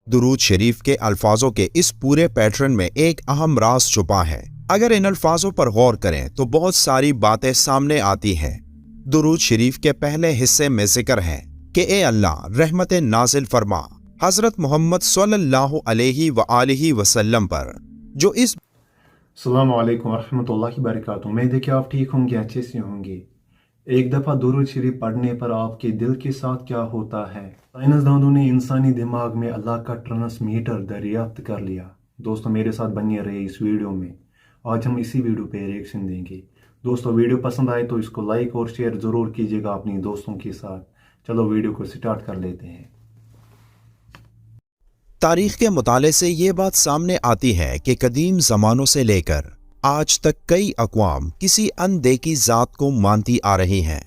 درود شریف کے الفاظوں کے اس پورے پیٹرن میں ایک اہم راز چھپا ہے۔ اگر ان الفاظوں پر غور کریں تو بہت ساری باتیں سامنے آتی ہیں۔ درود شریف کے پہلے حصے میں ذکر ہے کہ اے اللہ رحمت نازل فرما حضرت محمد صلی اللہ علیہ وآلہ وسلم پر، جو اس السلام علیکم ورحمۃ اللہ وبرکاتہ۔ امید ہے کہ آپ ٹھیک ہوں گے، اچھے سے ہوں گے۔ ایک دفعہ درود شریف پڑھنے پر آپ کے دل کے ساتھ کیا ہوتا ہے؟ سائنسدانوں نے انسانی دماغ میں اللہ کا ٹرانسمیٹر دریافت کر لیا۔ دوستو میرے ساتھ بنے رہے اس ویڈیو میں، آج ہم اسی ویڈیو پہ ریئیکشن دیں گے۔ دوستو ویڈیو پسند آئے تو اس کو لائک اور شیئر ضرور کیجیے گا اپنی دوستوں کے ساتھ۔ چلو ویڈیو کو سٹارٹ کر لیتے ہیں۔ تاریخ کے مطالعے سے یہ بات سامنے آتی ہے کہ قدیم زمانوں سے لے کر آج تک کئی اقوام کسی اندیکھی ذات کو مانتی آ رہی ہیں۔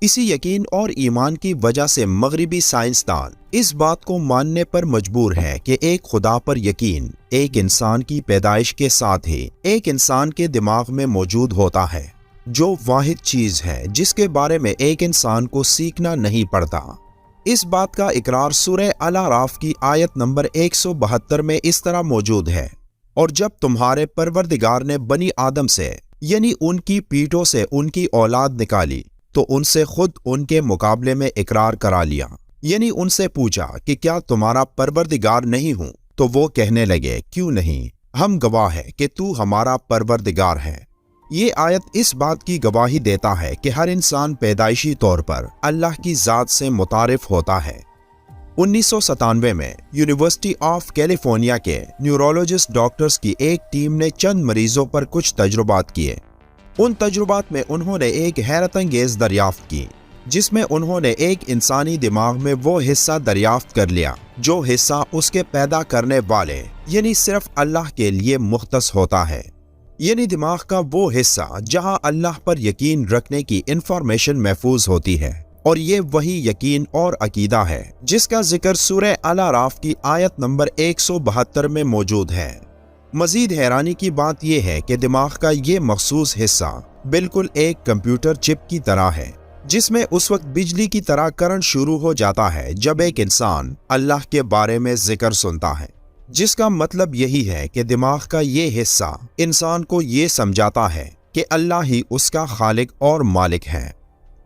اسی یقین اور ایمان کی وجہ سے مغربی سائنسدان اس بات کو ماننے پر مجبور ہے کہ ایک خدا پر یقین ایک انسان کی پیدائش کے ساتھ ہی ایک انسان کے دماغ میں موجود ہوتا ہے، جو واحد چیز ہے جس کے بارے میں ایک انسان کو سیکھنا نہیں پڑتا۔ اس بات کا اقرار سورہ الاعراف کی آیت نمبر 172 میں اس طرح موجود ہے، اور جب تمہارے پروردگار نے بنی آدم سے یعنی ان کی پیٹھوں سے ان کی اولاد نکالی تو ان سے خود ان کے مقابلے میں اقرار کرا لیا، یعنی ان سے پوچھا کہ کیا تمہارا پروردگار نہیں ہوں؟ تو وہ کہنے لگے کیوں نہیں، ہم گواہ ہے کہ تو ہمارا پروردگار ہے۔ یہ آیت اس بات کی گواہی دیتا ہے کہ ہر انسان پیدائشی طور پر اللہ کی ذات سے متعارف ہوتا ہے۔ 1997 میں یونیورسٹی آف کیلیفورنیا کے نیورولوجسٹ ڈاکٹرز کی ایک ٹیم نے چند مریضوں پر کچھ تجربات کیے۔ ان تجربات میں انہوں نے ایک حیرت انگیز دریافت کی، جس میں انہوں نے ایک انسانی دماغ میں وہ حصہ دریافت کر لیا جو حصہ اس کے پیدا کرنے والے یعنی صرف اللہ کے لیے مختص ہوتا ہے، یعنی دماغ کا وہ حصہ جہاں اللہ پر یقین رکھنے کی انفارمیشن محفوظ ہوتی ہے، اور یہ وہی یقین اور عقیدہ ہے جس کا ذکر سورہ الاعراف کی آیت نمبر 172 میں موجود ہے۔ مزید حیرانی کی بات یہ ہے کہ دماغ کا یہ مخصوص حصہ بالکل ایک کمپیوٹر چپ کی طرح ہے، جس میں اس وقت بجلی کی طرح کرنٹ شروع ہو جاتا ہے جب ایک انسان اللہ کے بارے میں ذکر سنتا ہے، جس کا مطلب یہی ہے کہ دماغ کا یہ حصہ انسان کو یہ سمجھاتا ہے کہ اللہ ہی اس کا خالق اور مالک ہے۔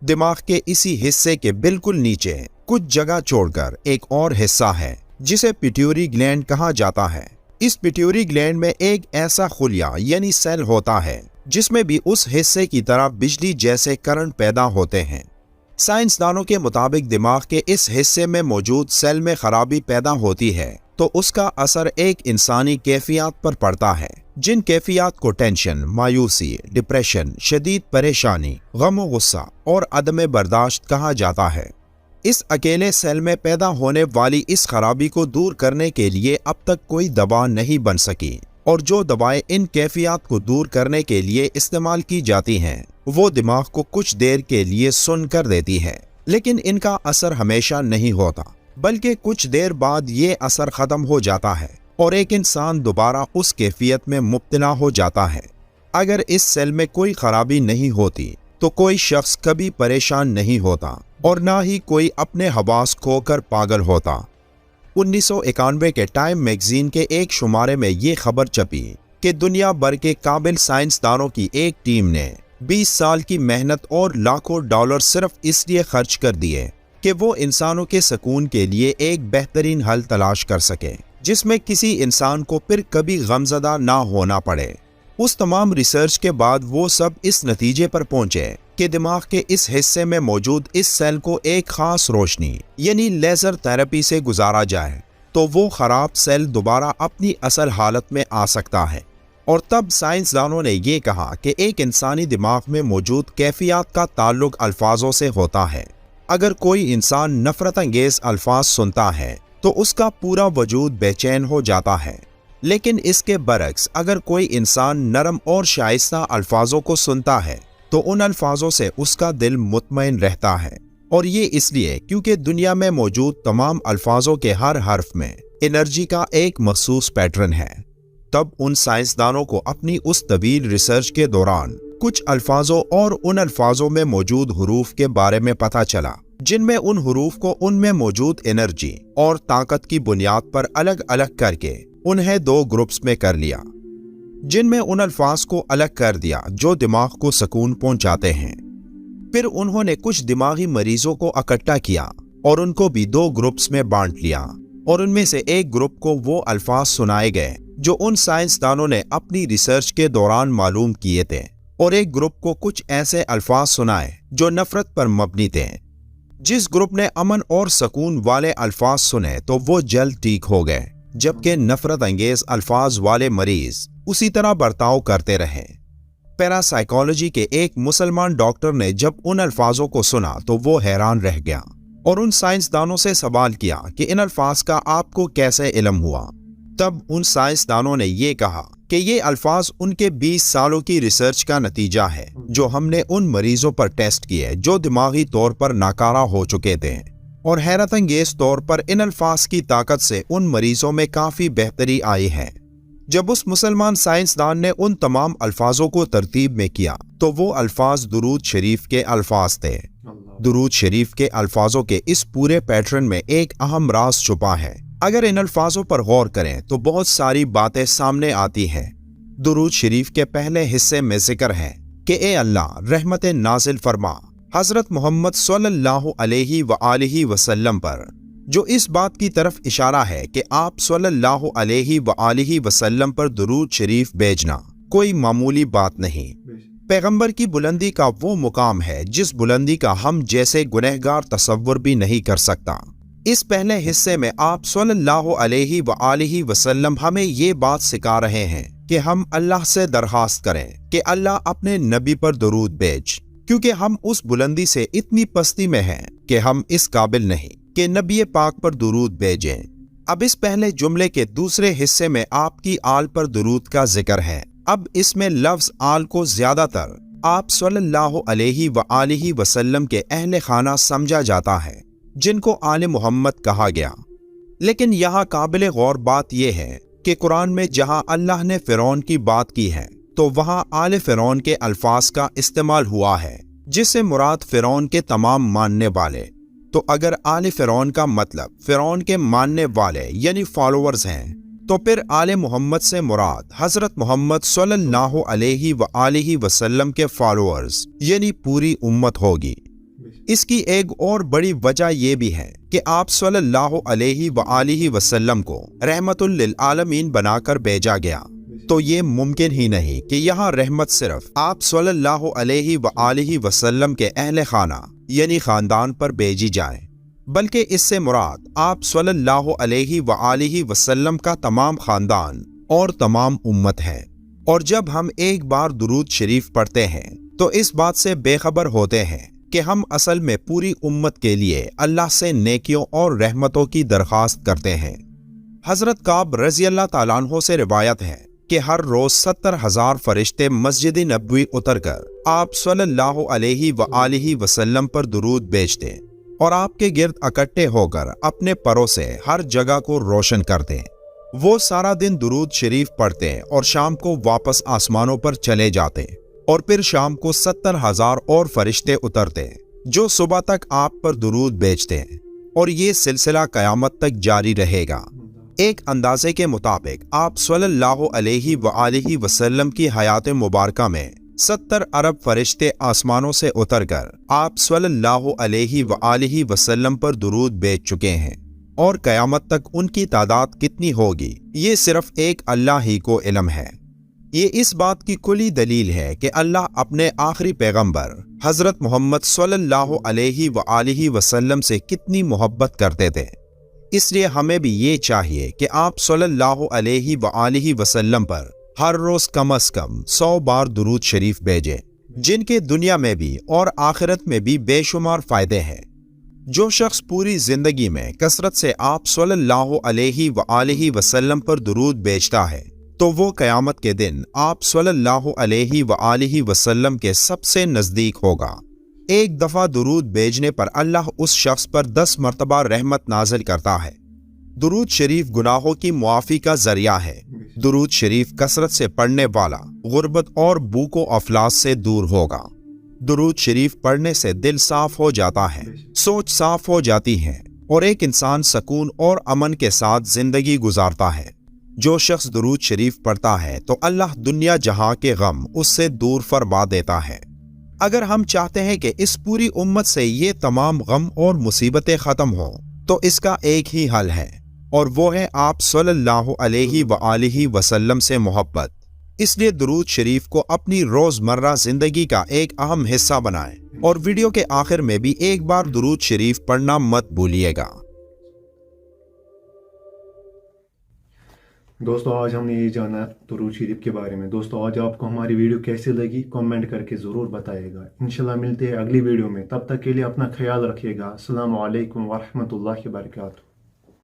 دماغ کے اسی حصے کے بالکل نیچے کچھ جگہ چھوڑ کر ایک اور حصہ ہے جسے پیٹیوری گلینڈ کہا جاتا ہے۔ اس پیٹیوری گلینڈ میں ایک ایسا خلیہ یعنی سیل ہوتا ہے جس میں بھی اس حصے کی طرح بجلی جیسے کرنٹ پیدا ہوتے ہیں۔ سائنسدانوں کے مطابق دماغ کے اس حصے میں موجود سیل میں خرابی پیدا ہوتی ہے تو اس کا اثر ایک انسانی کیفیات پر پڑتا ہے، جن کیفیات کو ٹینشن، مایوسی، ڈپریشن، شدید پریشانی، غم و غصہ اور عدم برداشت کہا جاتا ہے۔ اس اکیلے سیل میں پیدا ہونے والی اس خرابی کو دور کرنے کے لیے اب تک کوئی دوا نہیں بن سکی، اور جو دوائیں ان کیفیات کو دور کرنے کے لیے استعمال کی جاتی ہیں وہ دماغ کو کچھ دیر کے لیے سن کر دیتی ہے، لیکن ان کا اثر ہمیشہ نہیں ہوتا، بلکہ کچھ دیر بعد یہ اثر ختم ہو جاتا ہے اور ایک انسان دوبارہ اس کیفیت میں مبتلا ہو جاتا ہے۔ اگر اس سیل میں کوئی خرابی نہیں ہوتی تو کوئی شخص کبھی پریشان نہیں ہوتا اور نہ ہی کوئی اپنے حواس کھو کر پاگل ہوتا۔ 1991 کے ٹائم میگزین کے ایک شمارے میں یہ خبر چھپی کہ دنیا بھر کے قابل سائنسدانوں کی ایک ٹیم نے 20 سال کی محنت اور لاکھوں ڈالر صرف اس لیے خرچ کر دیے کہ وہ انسانوں کے سکون کے لیے ایک بہترین حل تلاش کر سکے جس میں کسی انسان کو پھر کبھی غمزدہ نہ ہونا پڑے۔ اس تمام ریسرچ کے بعد وہ سب اس نتیجے پر پہنچے کہ دماغ کے اس حصے میں موجود اس سیل کو ایک خاص روشنی یعنی لیزر تھراپی سے گزارا جائے تو وہ خراب سیل دوبارہ اپنی اصل حالت میں آ سکتا ہے، اور تب سائنسدانوں نے یہ کہا کہ ایک انسانی دماغ میں موجود کیفیات کا تعلق الفاظوں سے ہوتا ہے۔ اگر کوئی انسان نفرت انگیز الفاظ سنتا ہے تو اس کا پورا وجود بے چین ہو جاتا ہے، لیکن اس کے برعکس اگر کوئی انسان نرم اور شائستہ الفاظوں کو سنتا ہے تو ان الفاظوں سے اس کا دل مطمئن رہتا ہے، اور یہ اس لیے کیونکہ دنیا میں موجود تمام الفاظوں کے ہر حرف میں انرجی کا ایک مخصوص پیٹرن ہے۔ تب ان سائنسدانوں کو اپنی اس طویل ریسرچ کے دوران کچھ الفاظوں اور ان الفاظوں میں موجود حروف کے بارے میں پتہ چلا जिन में उन हरूफ को उनमें मौजूद एनर्जी और ताकत की बुनियाद पर अलग अलग करके उन्हें 2 ग्रुप्स में कर लिया, जिनमें उन अल्फाज को अलग कर दिया जो दिमाग को सुकून पहुंचाते हैं। फिर उन्होंने कुछ दिमागी मरीजों को इकट्ठा किया और उनको भी 2 ग्रुप्स में बांट लिया, और उनमें से एक ग्रुप को वो अल्फाज सुनाए गए जो उन साइंसदानों ने अपनी रिसर्च के दौरान मालूम किए थे, और एक ग्रुप को कुछ ऐसे अल्फाज सुनाए जो नफरत पर मबनी थे। जिस ग्रुप ने अमन और सुकून वाले अल्फाज सुने तो वो जल्द ठीक हो गए, जबकि नफरत अंगेज अल्फाज वाले मरीज उसी तरह बर्ताव करते रहे। पैरासाइकोलॉजी के एक मुसलमान डॉक्टर ने जब उन अल्फाजों को सुना तो वो हैरान रह गया और उन साइंसदानों से सवाल किया कि इन अल्फाज का आपको कैसे इल्म हुआ। तब उन साइंसदानों ने ये कहा कि ये अल्फाज उनके 20 सालों की रिसर्च का नतीजा है जो हमने उन मरीजों पर टेस्ट किए जो दिमागी तौर पर नाकारा हो चुके थे, और हैरत अंगेज तौर पर इन अल्फाज की ताकत से उन मरीजों में काफी बेहतरी आई है। जब उस मुसलमान साइंसदान ने उन तमाम अल्फाजों को तरतीब में किया तो वो अल्फाज दुरूद शरीफ के अल्फाज थे। दुरूद शरीफ के अल्फाजों के इस पूरे पैटर्न में एक अहम राज छुपा है। अगर इन अल्फाजों पर गौर करें तो बहुत सारी बातें सामने आती हैं। दुरूद शरीफ के पहले हिस्से में जिक्र है कि ए अल्लाह रहमत नाजिल फरमा हजरत मोहम्मद सल्लल्लाहु अलैहि व आलिहि वसल्लम पर, जो इस बात की तरफ इशारा है कि आप सल्लल्लाहु अलैहि व आलिहि वसल्लम पर दुरूद शरीफ भेजना कोई मामूली बात नहीं। पैगंबर की बुलंदी का वो मुकाम है जिस बुलंदी का हम जैसे गुनहगार तसव्वुर भी नहीं कर सकता। इस पहले हिस्से में आप सल्लल्लाहु अलैहि व आलिहि वसल्लम हमें ये बात सिखा रहे हैं कि हम अल्लाह से दरखास्त करें कि अल्लाह अपने नबी पर दुरूद भेज, क्योंकि हम उस बुलंदी से इतनी पस्ती में हैं कि हम इस काबिल नहीं कि नबी पाक पर दुरूद भेजें। अब इस पहले जुमले के दूसरे हिस्से में आपकी आल पर दुरूद का जिक्र है। अब इसमें लफ्ज आल को ज्यादातर आप सल्लल्लाहु अलैहि व आलिहि वसल्लम के अहले खाना समझा जाता है, जिनको आले मोहम्मद कहा गया। लेकिन यहाँ काबिल गौर बात यह है कि कुरान में जहाँ अल्लाह ने फिरौन की बात की है तो वहाँ आले फिरौन के अल्फाज का इस्तेमाल हुआ है, जिससे मुराद फिरौन के तमाम मानने वाले। तो अगर आले फिरौन का मतलब फिरौन के मानने वाले यानी फॉलोअर्स हैं, तो फिर आले मोहम्मद से मुराद हजरत मोहम्मद सल्लल्लाहु अलैहि व आलिहि वसल्लम के फॉलोअर्स यानी पूरी उम्मत होगी। इसकी एक और बड़ी वजह यह भी है कि आप सल्लल्लाहु अलैहि व आलिहि वसल्लम को रहमतुल लिल आलमीन बनाकर भेजा गया, तो ये मुमकिन ही नहीं कि यहाँ रहमत सिर्फ आप सल्लल्लाहु अलैहि व आलिहि वसल्लम के अहले खाना यानी खानदान पर भेजी जाए, बल्कि इससे मुराद आप सल्लल्लाहु अलैहि व आलिहि वसल्लम का तमाम खानदान और तमाम उम्मत है। और जब हम एक बार दुरूद शरीफ पढ़ते हैं तो इस बात से बेखबर होते हैं कि हम असल में पूरी उम्मत के लिए अल्लाह से नेकियों और रहमतों की दरख्वास्त करते हैं। हजरत काब रज़ी अल्लाह ताला अन्हु से रिवायत है कि हर रोज 70,000 फरिश्ते मस्जिद नबवी उतरकर आप सल्लल्लाहु अलैहि व आलिहि वसल्लम पर दुरूद भेजते और आपके गिर्द इकट्ठे होकर अपने परों से हर जगह को रोशन करते। वो सारा दिन दुरूद शरीफ पढ़ते और शाम को वापस आसमानों पर चले जाते, और फिर शाम को 70,000 और फरिश्ते उतरते जो सुबह तक आप पर दुरूद भेजते, और ये सिलसिला कयामत तक जारी रहेगा। एक अंदाजे के मुताबिक आप सल्लल्लाहु अलैहि व आलिहि वसल्लम की हयात मुबारका में 70 अरब फरिश्ते आसमानों से उतरकर आप सल्लल्लाहु अलैहि व आलिहि वसल्लम पर दुरूद भेज चुके हैं, और कयामत तक उनकी तादाद कितनी होगी ये सिर्फ एक अल्लाह ही को इल्म है। ये इस बात की कुली दलील है कि अल्लाह अपने आखिरी पैगंबर हजरत मोहम्मद सल्लल्लाहु अलैहि व आलिहि वसल्लम से कितनी मोहब्बत करते थे। इसलिए हमें भी ये चाहिए कि आप सल्लल्लाहु अलैहि व आलिहि वसल्लम पर हर रोज कम से कम 100 बार दुरूद शरीफ भेजें, जिनके दुनिया में भी और आखिरत में भी बेशुमार फायदे हैं। जो शख्स पूरी जिंदगी में कसरत से आप सल्लल्लाहु अलैहि व आलिहि वसल्लम पर दुरूद भेजता है तो वो कयामत के दिन आप सल्लल्लाहु अलैहि व आलिहि वसल्लम के सबसे नजदीक होगा। एक दफा दुरूद भेजने पर अल्लाह उस शख्स पर 10 मरतबा रहमत नाजिल करता है। दुरूद शरीफ गुनाहों की मुआफी का जरिया है। दुरूद शरीफ कसरत से पढ़ने वाला गुर्बत और भूख व अफलास से दूर होगा। दुरूद शरीफ पढ़ने से दिल साफ हो जाता है, सोच साफ हो जाती है और एक इंसान सुकून और अमन के साथ जिंदगी गुजारता है। जो शख्स दुरूद शरीफ पढ़ता है तो अल्लाह दुनिया जहां के गम उससे दूर फरमा देता है। अगर हम चाहते हैं कि इस पूरी उम्मत से ये तमाम गम और मुसीबतें ख़त्म हो तो इसका एक ही हल है और वो है आप सल्लल्लाहु अलैहि वसल्लम से मोहब्बत। इसलिए दुरूद शरीफ को अपनी रोज़मर्रा ज़िंदगी का एक अहम हिस्सा बनाएं और वीडियो के आखिर में भी एक बार दुरूद शरीफ पढ़ना मत भूलिएगा। दोस्तों आज हमने ये जाना दुरूद शरीफ के बारे में। दोस्तों आज आपको हमारी वीडियो कैसी लगी कमेंट करके ज़रूर बताइएगा। इंशाल्लाह मिलते हैं अगली वीडियो में, तब तक के लिए अपना ख्याल रखिएगा। अस्सलामु अलैकुम व रहमतुल्लाहि व बरकातुहू।